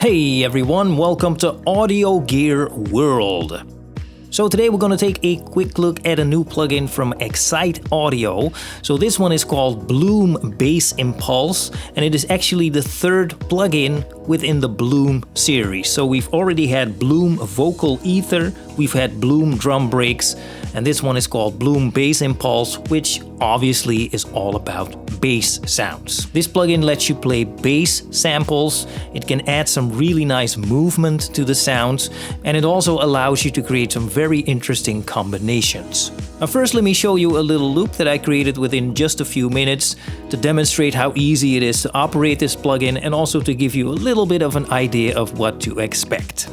Hey everyone, welcome to Audio Gear World. So today we're going to take a quick look at a new plugin from Excite Audio. So this one is called Bloom Bass Impulls, and it is actually the third plugin within the Bloom series. So we've already had Bloom Vocal Ether, we've had Bloom Drum Breaks, and this one is called Bloom Bass Impulse, which obviously is all about bass sounds. This plugin lets you play bass samples, it can add some really nice movement to the sounds, and it also allows you to create some very interesting combinations. Now first let me show you a little loop that I created within just a few minutes to demonstrate how easy it is to operate this plugin and also to give you a little bit of an idea of what to expect.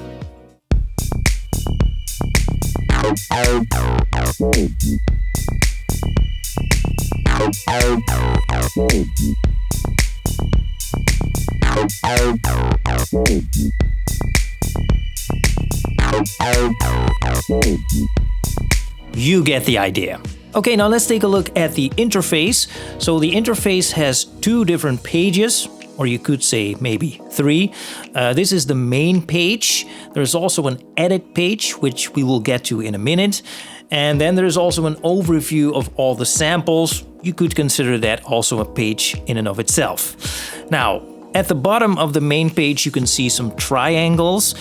You get the idea. Okay, now let's take a look at the interface. So the interface has two different pages, or you could say maybe three. This is the main page. There's also an edit page, which we will get to in a minute. And then there's also an overview of all the samples. You could consider that also a page in and of itself. Now, at the bottom of the main page, you can see some triangles.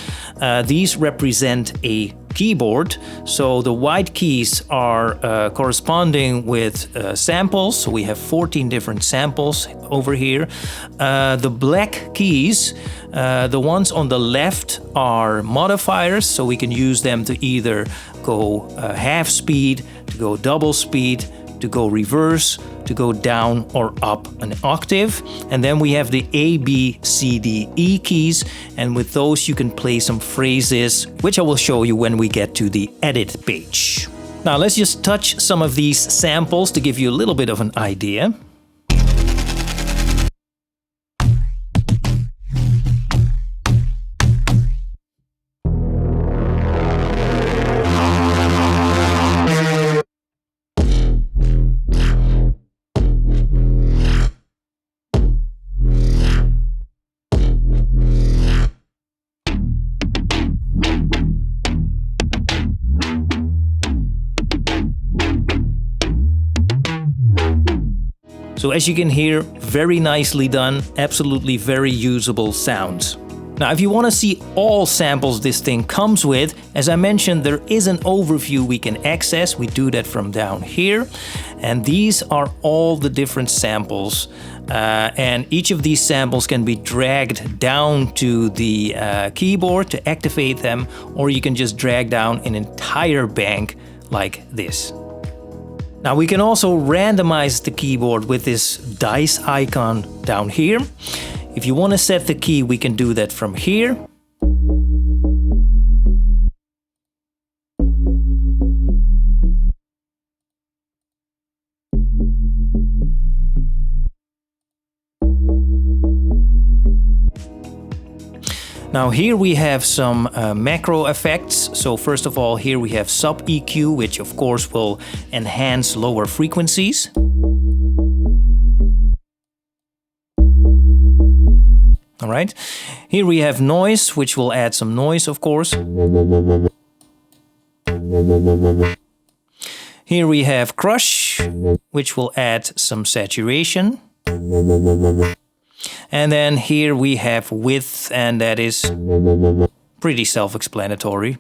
These represent a keyboard. So the white keys are corresponding with samples. So we have 14 different samples over here. The black keys, the ones on the left, are modifiers. So we can use them to either go half speed, to go double speed, to go reverse, to go down or up an octave. And then we have the A, B, C, D, E keys, and with those you can play some phrases, which I will show you when we get to the edit page. Now let's just touch some of these samples to give you a little bit of an idea. So as you can hear, very nicely done, absolutely very usable sounds. Now if you want to see all samples this thing comes with, as I mentioned, there is an overview we can access. We do that from down here. And these are all the different samples. And each of these samples can be dragged down to the keyboard to activate them, or you can just drag down an entire bank like this. Now we can also randomize the keyboard with this dice icon down here. If you want to set the key, we can do that from here. Now here we have some macro effects. So first of all, here we have sub EQ, which of course will enhance lower frequencies. All right. Here we have noise, which will add some noise, of course. Here we have crush, which will add some saturation. And then here we have width, and that is pretty self-explanatory.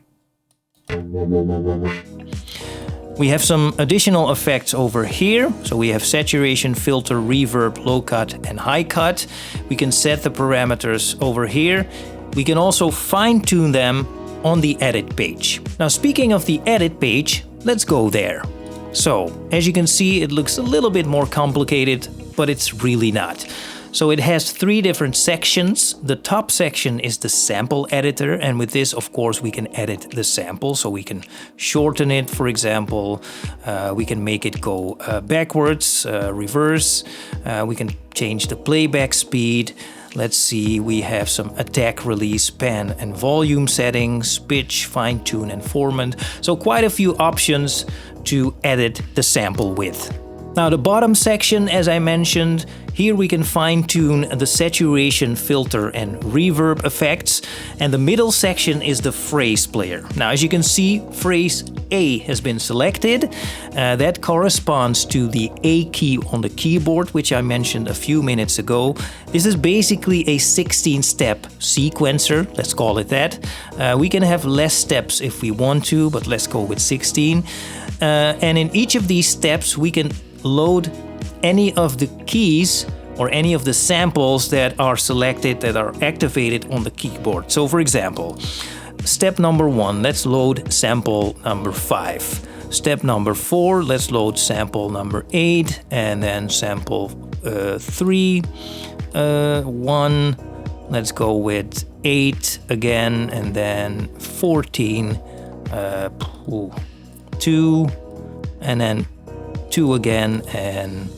We have some additional effects over here. So we have saturation, filter, reverb, low cut and high cut. We can set the parameters over here. We can also fine-tune them on the edit page. Now speaking of the edit page, let's go there. So as you can see, it looks a little bit more complicated, but it's really not. So it has three different sections. The top section is the sample editor, and with this, of course, we can edit the sample. So we can shorten it, for example. We can make it go backwards, reverse. We can change the playback speed. Let's see, we have some attack, release, pan and volume settings, pitch, fine tune and formant. So quite a few options to edit the sample with. Now the bottom section, as I mentioned, here we can fine-tune the saturation, filter and reverb effects. And the middle section is the phrase player. Now as you can see, phrase A has been selected. That corresponds to the A key on the keyboard, which I mentioned a few minutes ago. This is basically a 16-step sequencer, let's call it that. We can have less steps if we want to, but let's go with 16. And in each of these steps we can load any of the keys or any of the samples that are selected, that are activated on the keyboard. So for example, step number 1, let's load sample number 5. Step number 4, let's load sample number 8, and then sample 3, 1, let's go with 8 again, and then 14, 2, and then 2 again, and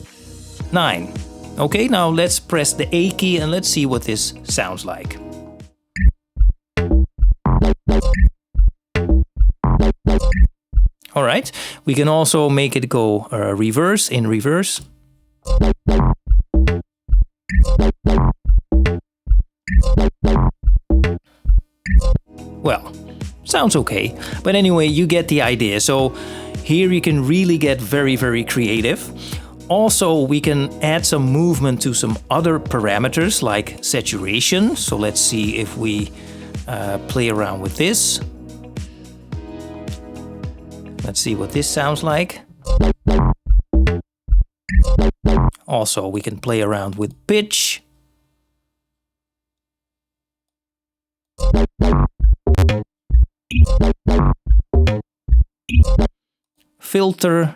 9. Okay, now let's press the A key and let's see what this sounds like. Alright, we can also make it go reverse, in reverse. Well, sounds okay, but anyway, you get the idea. So here you can really get very, very creative. Also, we can add some movement to some other parameters like saturation. So let's see if we play around with this. Let's see what this sounds like. Also, we can play around with pitch. Filter.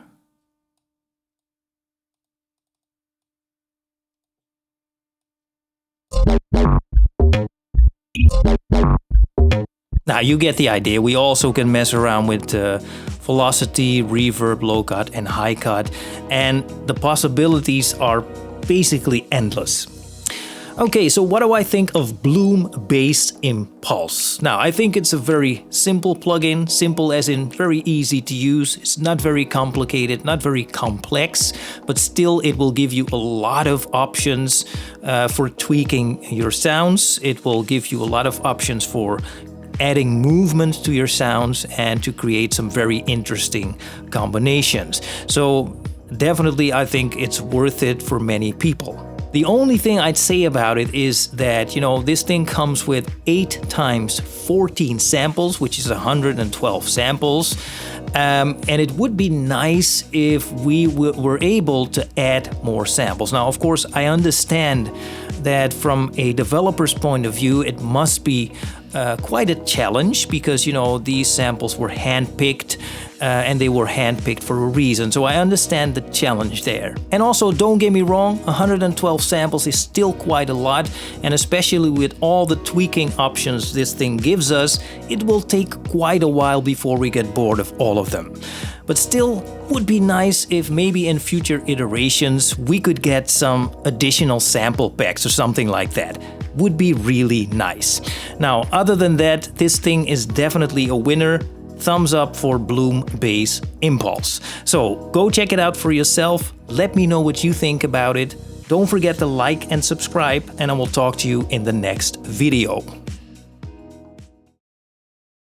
Now you get the idea. We also can mess around with velocity, reverb, low cut and high cut, and the possibilities are basically endless. Okay, so what do I think of Bloom Bass Impulls? Now, I think it's a very simple plugin, simple as in very easy to use. It's not very complicated, not very complex, but still it will give you a lot of options for tweaking your sounds. It will give you a lot of options for adding movement to your sounds and to create some very interesting combinations. So definitely I think it's worth it for many people. The only thing I'd say about it is that, you know, this thing comes with 8 times 14 samples, which is 112 samples. And it would be nice if we were able to add more samples. Now, of course, I understand that from a developer's point of view, it must be quite a challenge because, you know, these samples were handpicked and they were handpicked for a reason. So I understand the challenge there. And also, don't get me wrong, 112 samples is still quite a lot. And especially with all the tweaking options this thing gives us, it will take quite a while before we get bored of all of them. But still, would be nice if maybe in future iterations we could get some additional sample packs or something like that. Would be really nice. Now, other than that, this thing is definitely a winner. Thumbs up for Bloom Bass Impulls. So go check it out for yourself. Let me know what you think about it. Don't forget to like and subscribe, and I will talk to you in the next video.